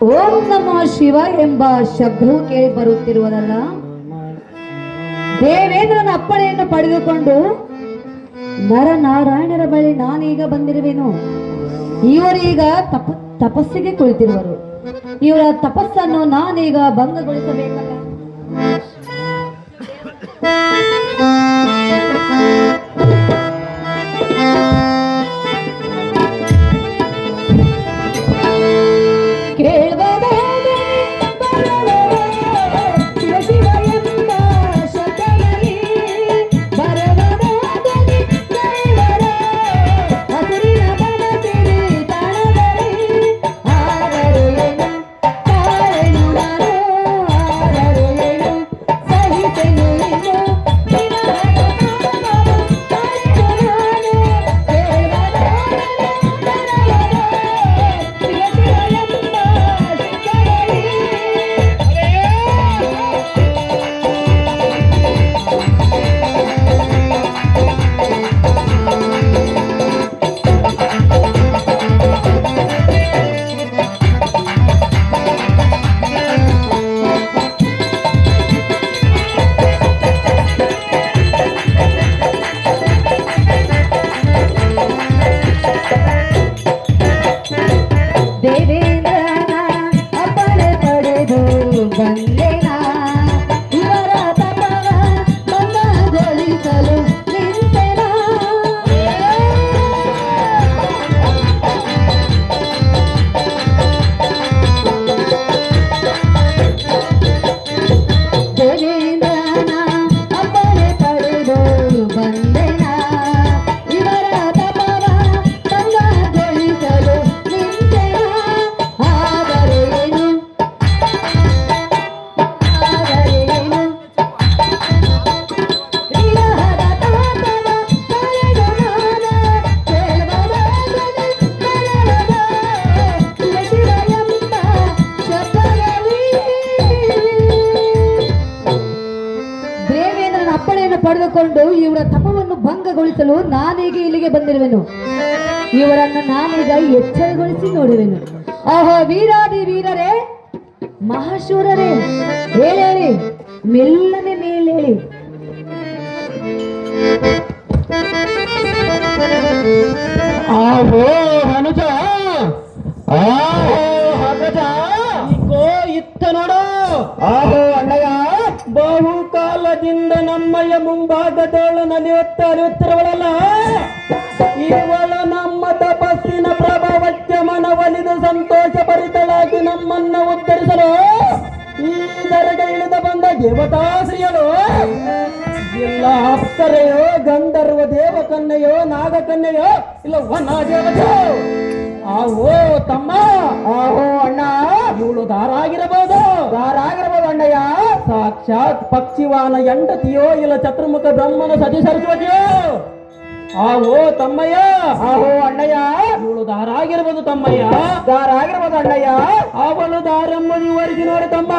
ಓಂ ನಮಃ ಶಿವ ಎಂಬ ಶಬ್ದವು ಕೇಳಿ ಬರುತ್ತಿರುವುದಲ್ಲ. ದೇವೇಂದ್ರನ ಅಪ್ಪಣೆಯನ್ನು ಪಡೆದುಕೊಂಡು ನರನಾರಾಯಣರ ಬಳಿ ನಾನೀಗ ಬಂದಿರುವೆನು. ಇವರೀಗ ತಪಸ್ಸಿಗೆ ಕುಳಿತಿರುವರು. ಇವರ ತಪಸ್ಸನ್ನು ನಾನೀಗ ಭಂಗಗೊಳಿಸಬೇಕಲ್ಲ. ಪಡೆದುಕೊಂಡು ಇವರ ತಪವನ್ನು ಭಂಗಗೊಳಿಸಲು ನಾನೀಗ ಇಲ್ಲಿಗೆ ಬಂದಿರುವೆನು. ಇವರನ್ನು ನಾನೀಗ ಎಚ್ಚರಗೊಳಿಸಿ ನೋಡುವೆನು. ಆಹೋ ವೀರಾದಿ ವೀರರೇ, ಮಹಾಶೂರರೇ, ಹೇಳಿ ಮೆಲ್ಲನೆ ಮೇಲೇಳಿ. ಆಹೋ ಹನುಜ, ಆಹೋ ಹಗಜ, ಇತ್ತ ನೋಡು. ಆಹೋ ಅಣ್ಣಯ್ಯ, ಬಹುಕಾಲದಿಂದ ನಮ್ಮಯ್ಯ ಮುಂಭಾಗದೋಳು ಅಲಿಯುತ್ತಿರುವಳಲ್ಲ, ಇವಳ ನಮ್ಮ ತಪಸ್ಸಿನ ಪ್ರಭಾವಕ್ಕೆ ಮನವೊಲಿದು ಸಂತೋಷ ಭರಿತಳಾಗಿ ನಮ್ಮನ್ನ ಉತ್ತರಿಸಲು ಈ ದರಗೆ ಇಳಿದು ಬಂದ ದೇವತಾಶ್ರೀಯಳು. ಇಲ್ಲ ಅಪ್ಸರೆಯೋ, ಗಂಧರ್ವ ದೇವಕನ್ಯೆಯೋ, ನಾಗಕನ್ಯೆಯೋ, ಇಲ್ಲ ವನ ದೇವತೆಯೋ. ಆಹೋ ತಮ್ಮ, ಆಹೋ ಅಣ್ಣ, ಇವಳು ದಾರಾಗಿರಬಹುದು ಅಣ್ಣಯ್ಯ. ಸಾಕ್ಷಾತ್ ಪಕ್ಷಿವಾನ ಎಂಡತಿಯೋ, ಇಲ್ಲ ಚತುರ್ಮುಖ ಬ್ರಹ್ಮನ ಸತಿ ಸರಸ್ವತಿಯೋ. ಆಹೋ ತಮ್ಮಯ್ಯ, ಆಹೋ ಅಣ್ಣಯ್ಯ, ಇವಳು ದಾರಾಗಿರ್ಬೋದು ತಮ್ಮಯ್ಯ, ದಾರಾಗಿರ್ಬೋದು ಅಣ್ಣಯ್ಯ. ಅವಳು ದಾರಮ್ಮನಿವರೆಗೆ ನೋಡಿ ತಮ್ಮ.